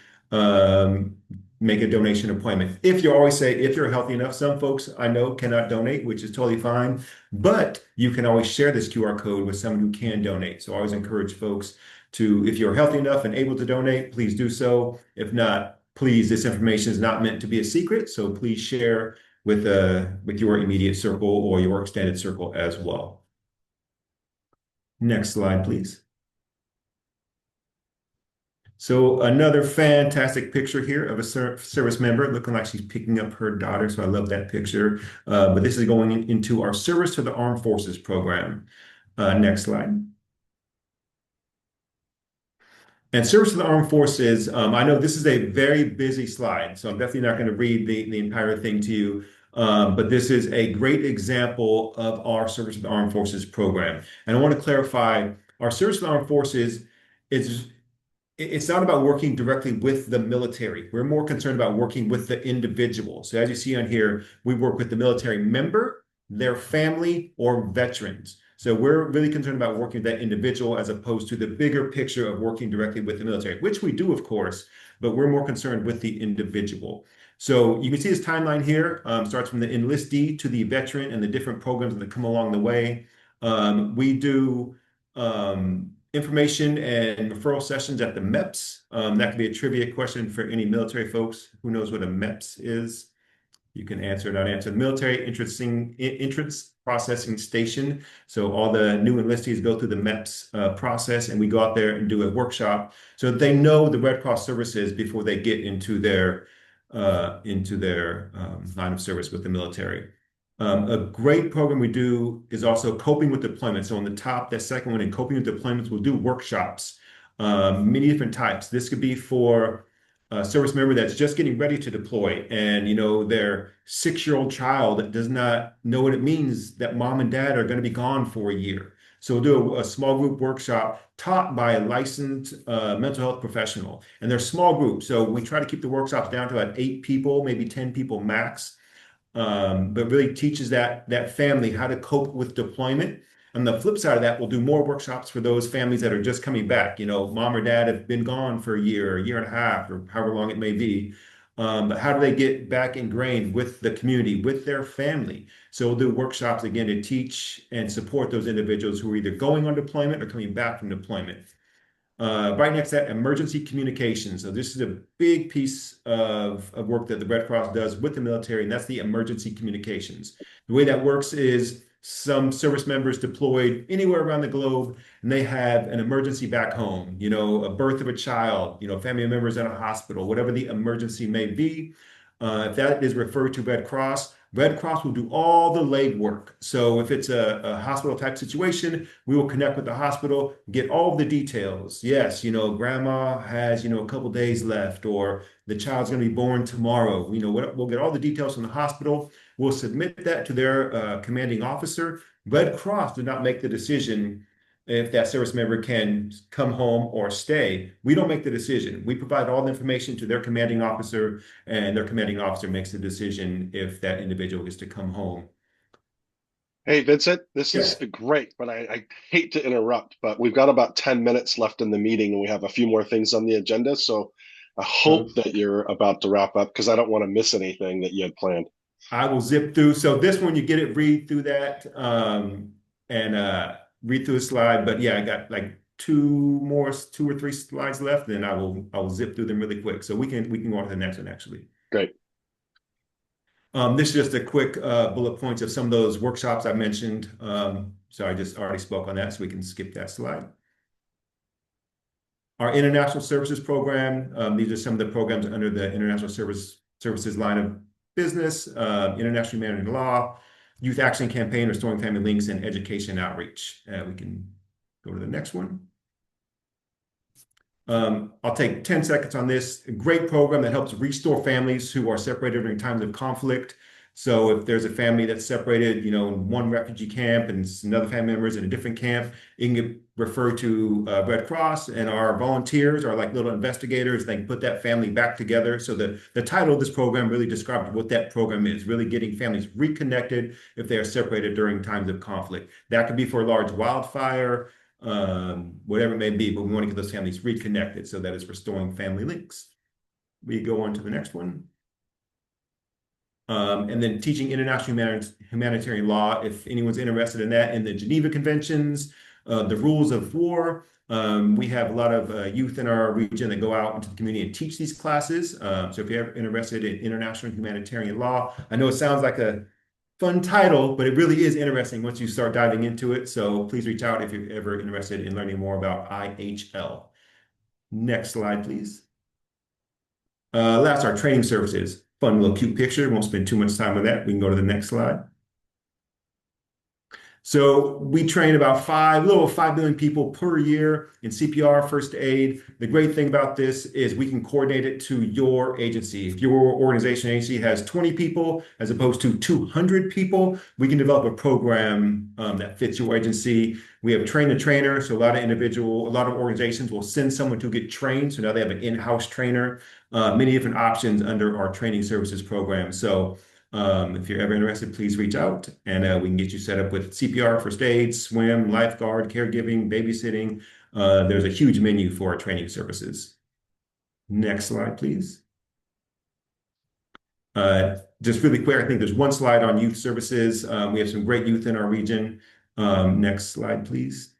make a donation appointment. If you're healthy enough, some folks I know cannot donate, which is totally fine, but you can always share this QR code with someone who can donate. So I always encourage folks to, if you're healthy enough and able to donate, please do so. If not, please, this information is not meant to be a secret, so please share with your immediate circle or your extended circle as well. Next slide, please. So another fantastic picture here of a service member looking like she's picking up her daughter. So I love that picture. But this is going into our Service to the Armed Forces program. Next slide. And Service to the Armed Forces, I know this is a very busy slide, so I'm definitely not going to read the entire thing to you. But this is a great example of our Service to the Armed Forces program. And I want to clarify, our Service to the Armed Forces it's not about working directly with the military. We're more concerned about working with the individual. So as you see on here, we work with the military member, their family, or veterans. So we're really concerned about working with that individual as opposed to the bigger picture of working directly with the military, which we do, of course, but we're more concerned with the individual. So you can see this timeline here, starts from the enlistee to the veteran and the different programs that come along the way. We do information and referral sessions at the MEPS. That could be a trivia question for any military folks. Who knows what a MEPS is? You can answer or not answer. The Military Entrance Processing Station. So all the new enlistees go through the MEPS process, and we go out there and do a workshop so that they know the Red Cross services before they get into their line of service with the military. A great program we do is also coping with deployment. So on the top, that second one in coping with deployments, we'll do workshops, many different types. This could be for a service member that's just getting ready to deploy and, their 6-year-old child that does not know what it means that mom and dad are going to be gone for a year. So we'll do a small group workshop taught by a licensed mental health professional. And they're small groups. So we try to keep the workshops down to about 8 people, maybe 10 people max. But really teaches that family how to cope with deployment. On the flip side of that, we'll do more workshops for those families that are just coming back. Mom or dad have been gone for a year and a half, or however long it may be. But how do they get back ingrained with the community, with their family? So we'll do workshops again to teach and support those individuals who are either going on deployment or coming back from deployment. Right next to that, emergency communications. So this is a big piece of work that the Red Cross does with the military, and that's the emergency communications. The way that works is some service members deployed anywhere around the globe, and they have an emergency back home, a birth of a child, family members in a hospital, whatever the emergency may be. If that is referred to Red Cross will do all the legwork. So if it's a hospital type situation, we will connect with the hospital, get all of the details. Yes, grandma has, a couple days left, or the child's going to be born tomorrow. We'll get all the details from the hospital. We'll submit that to their commanding officer. Red Cross does not make the decision if that service member can come home or stay. We don't make the decision. We provide all the information to their commanding officer, and their commanding officer makes the decision if that individual gets to come home. Hey, Vincent, this is Yes. great, but I hate to interrupt, but we've got about 10 minutes left in the meeting and we have a few more things on the agenda. So I hope that you're about to wrap up because I don't want to miss anything that you had planned. I will zip through. So this one, you get it, read through that, and read through the slide. But yeah, I got like 2 or 3 slides left, then I will zip through them really quick. So we can go on to the next one actually. Great. This is just a quick bullet points of some of those workshops I mentioned. So I just already spoke on that, so we can skip that slide. Our International Services Program, these are some of the programs under the International Services line of business, International Humanitarian Law, youth action campaign, restoring family links, and education outreach. We can go to the next one. I'll take 10 seconds on this. A great program that helps restore families who are separated during times of conflict. So if there's a family that's separated, in one refugee camp and another family member is in a different camp, you can get referred to Red Cross, and our volunteers are like little investigators. They can put that family back together. So the title of this program really describes what that program is, really getting families reconnected if they are separated during times of conflict. That could be for a large wildfire, whatever it may be, but we want to get those families reconnected, so that is restoring family links. We go on to the next one. And then teaching international humanitarian law, if anyone's interested in that, in the Geneva Conventions, the rules of war. We have a lot of youth in our region that go out into the community and teach these classes. So if you're interested in international humanitarian law, I know it sounds like a fun title, but it really is interesting once you start diving into it. So please reach out if you're ever interested in learning more about IHL. Next slide, please. Last, our training services. Fun little cute picture. Won't spend too much time on that. We can go to the next slide. So we train about 5 million people per year in CPR, first aid. The great thing about this is we can coordinate it to your agency. If your organization agency has 20 people as opposed to 200 people, we can develop a program that fits your agency. We have train the trainer. So a lot of organizations will send someone to get trained. So now they have an in-house trainer, many different options under our training services program. So if you're ever interested, please reach out, and we can get you set up with CPR, first aid, swim, lifeguard, caregiving, babysitting. There's a huge menu for our training services. Next slide, please. Just really quick, I think there's one slide on youth services. We have some great youth in our region. Next slide, please.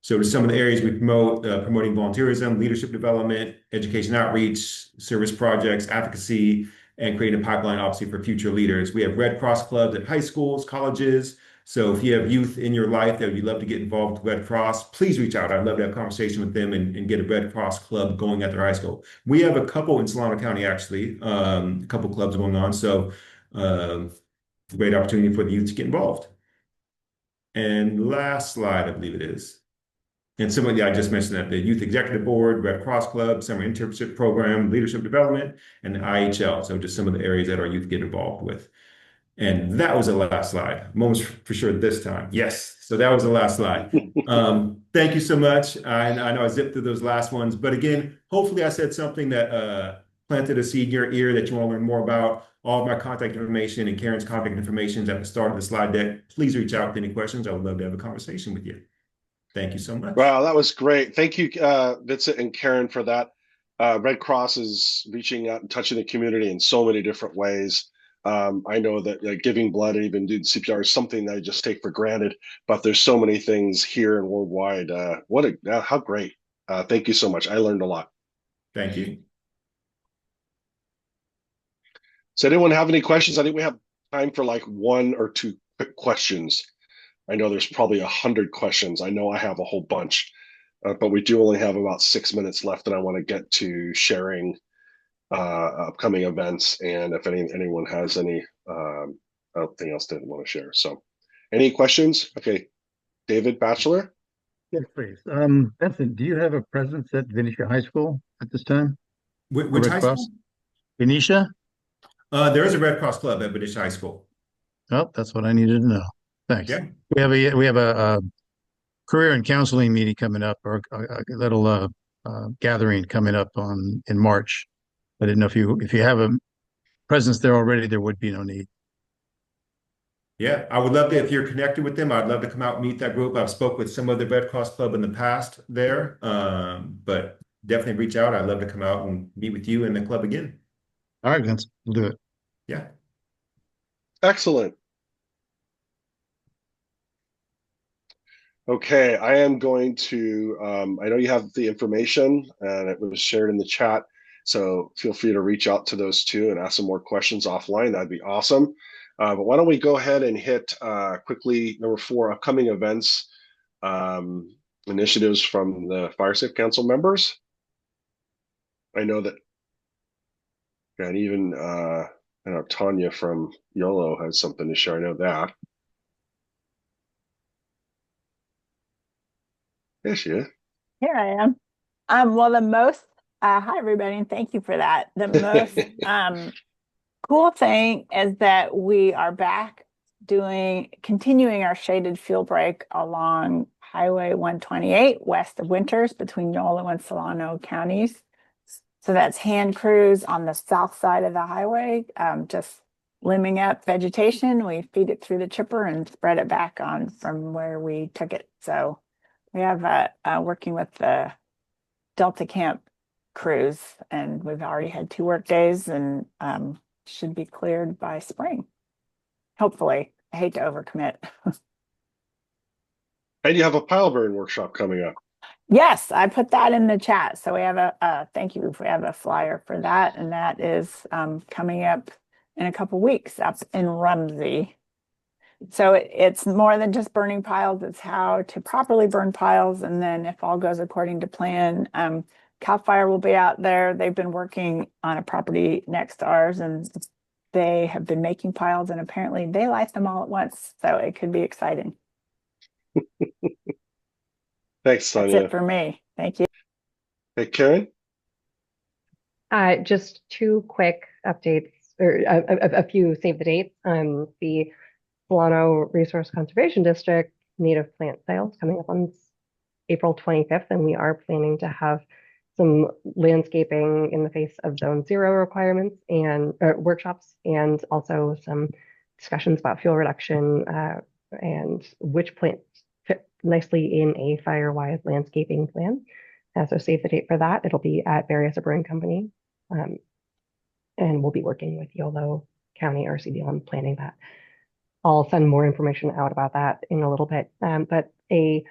So to some of the areas we promote, promoting volunteerism, leadership development, education outreach, service projects, advocacy, and creating a pipeline, obviously, for future leaders. We have Red Cross clubs at high schools, colleges. So if you have youth in your life that you'd love to get involved with Red Cross, please reach out. I'd love to have a conversation with them and get a Red Cross club going at their high school. We have a couple in Solano County, actually, a couple clubs going on. So great opportunity for the youth to get involved. And last slide, I believe it is. And similarly, I just mentioned that the Youth Executive Board, Red Cross Club, Summer Internship Program, Leadership Development, and the IHL. So just some of the areas that our youth get involved with. And that was the last slide. I'm almost for sure this time. Yes. So that was the last slide. Thank you so much. I know I zipped through those last ones, but again, hopefully I said something that planted a seed in your ear that you want to learn more about. All of my contact information and Karen's contact information is at the start of the slide deck. Please reach out with any questions. I would love to have a conversation with you. Thank you so much. Wow, that was great. Thank you, Vincent and Karen, for that. Red Cross is reaching out and touching the community in so many different ways. I know that giving blood and even doing CPR is something that I just take for granted, but there's so many things here and worldwide. How great. Thank you so much. I learned a lot. Thank you. Does anyone have any questions? I think we have time for like 1 or 2 quick questions. I know there's probably 100 questions. I know I have a whole bunch, but we do only have about 6 minutes left, and I want to get to sharing upcoming events, and if anyone has anything else they want to share. So any questions? Okay, David Batchelor. Yes, please. Vincent, do you have a presence at Venetia High School at this time? Which high school? Venetia? There is a Red Cross club at British High School. Oh, that's what I needed to know. Thanks. Yeah. We have a career and counseling meeting coming up, or a little gathering coming up in March. I didn't know if you have a presence there already, there would be no need. Yeah, I would love to, if you're connected with them, I'd love to come out and meet that group. I've spoke with some of the Red Cross Club in the past there, but definitely reach out. I'd love to come out and meet with you and the club again. All right, Vince, we'll do it. Yeah. Excellent. Okay, I am going to, I know you have the information and it was shared in the chat, so feel free to reach out to those two and ask some more questions offline. That'd be awesome. But why don't we go ahead and hit quickly number 4, upcoming events, initiatives from the Fire Safe Council members. I know that, and even I know Tanya from YOLO has something to share. I know that. There she is. Here I am. Well, the most, hi everybody, and thank you for that. The most cool thing is that we are back continuing our shaded fuel break along Highway 128 west of Winters between Yolo and Solano counties. So that's hand crews on the south side of the highway, just limbing up vegetation. We feed it through the chipper and spread it back on from where we took it. So we have working with the Delta Camp crews, and we've already had 2 work days and should be cleared by spring. Hopefully. I hate to overcommit. And you have a pile burn workshop coming up. Yes, I put that in the chat. So we have thank you. We have a flyer for that, and that is coming up in a couple weeks up in Rumsey. So it's more than just burning piles. It's how to properly burn piles. And then if all goes according to plan, CAL FIRE will be out there. They've been working on a property next to ours, and they have been making piles, and apparently they light them all at once. So it could be exciting. Thanks, That's Tanya. it for me. Thank you. Hey, Karen? Just 2 quick updates, or a few save the dates. The Solano Resource Conservation District native plant sales coming up on April 25th, and we are planning to have some landscaping in the face of Zone 0 requirements and workshops, and also some discussions about fuel reduction and which plants fit nicely in a fire-wise landscaping plan. So save the date for that. It'll be at Berryessa Brewing Company, and we'll be working with Yolo County RCD on planning that. I'll send more information out about that in a little bit. But a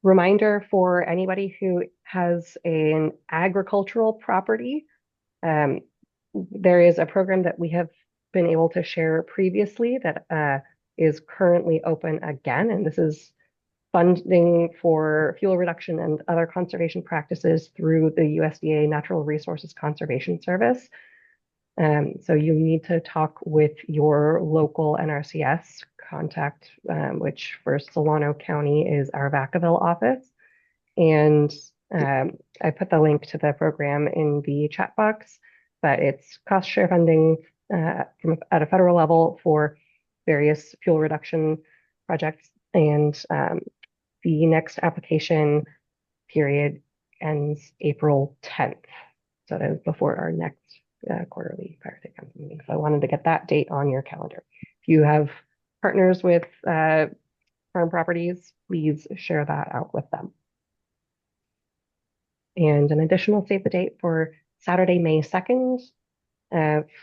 reminder for anybody who has an agricultural property, there is a program that we have been able to share previously that is currently open again, and this is funding for fuel reduction and other conservation practices through the USDA Natural Resources Conservation Service. So you need to talk with your local NRCS contact, which for Solano County is our Vacaville office. And I put the link to the program in the chat box, but it's cost share funding at a federal level for various fuel reduction projects. And the next application period ends April 10th. So that is before our next quarterly Fire Safe Council meeting. So I wanted to get that date on your calendar. If you have partners with farm properties, please share that out with them. And an additional save the date for Saturday, May 2nd,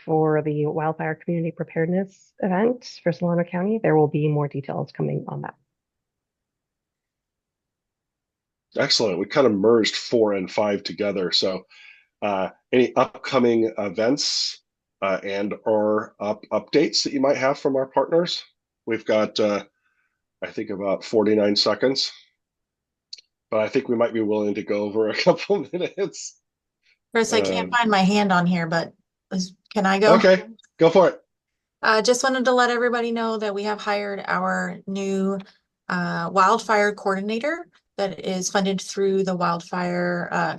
for the Wildfire Community Preparedness event for Solano County. There will be more details coming on that. Excellent. We kind of merged 4 and 5 together. So any upcoming events and or updates that you might have from our partners? We've got, I think, about 49 seconds, but I think we might be willing to go over a couple minutes. Chris, I can't find my hand on here, but can I go? Okay, go for it. Just wanted to let everybody know that we have hired our new wildfire coordinator that is funded through the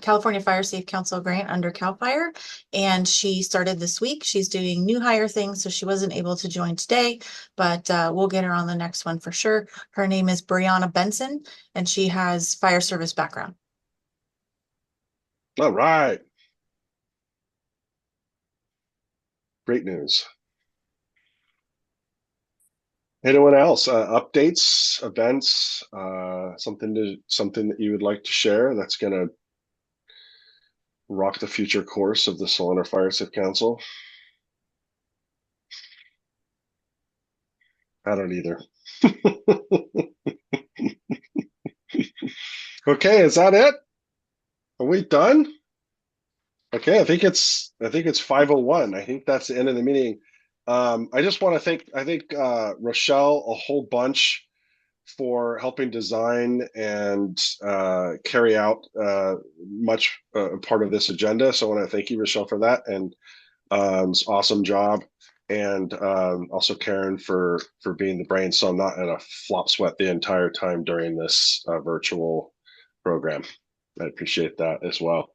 California Fire Safe Council grant under CAL FIRE. And she started this week. She's doing new hire things, so she wasn't able to join today, but we'll get her on the next one for sure. Her name is Brianna Benson, and she has fire service background. All right. Great news. Anyone else? Updates, events, something that you would like to share that's going to rock the future course of the Solano Fire Safe Council? I don't either. Okay, is that it? Are we done? Okay, I think it's 5:01. I think that's the end of the meeting. I just want to thank Rochelle a whole bunch for helping design and carry out much part of this agenda. So I want to thank you, Rochelle, for that, and it's an awesome job. and also Karen for being the brain, so I'm not in a flop sweat the entire time during this virtual program. I appreciate that as well.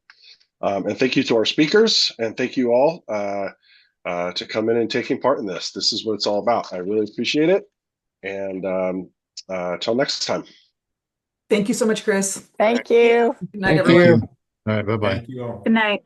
And thank you to our speakers, and thank you all to come in and taking part in this. This is what it's all about. I really appreciate it. And till next time. Thank you so much, Chris. Thank you. Good night, Thank everyone. you. All right, bye-bye. Thank you all. Good night.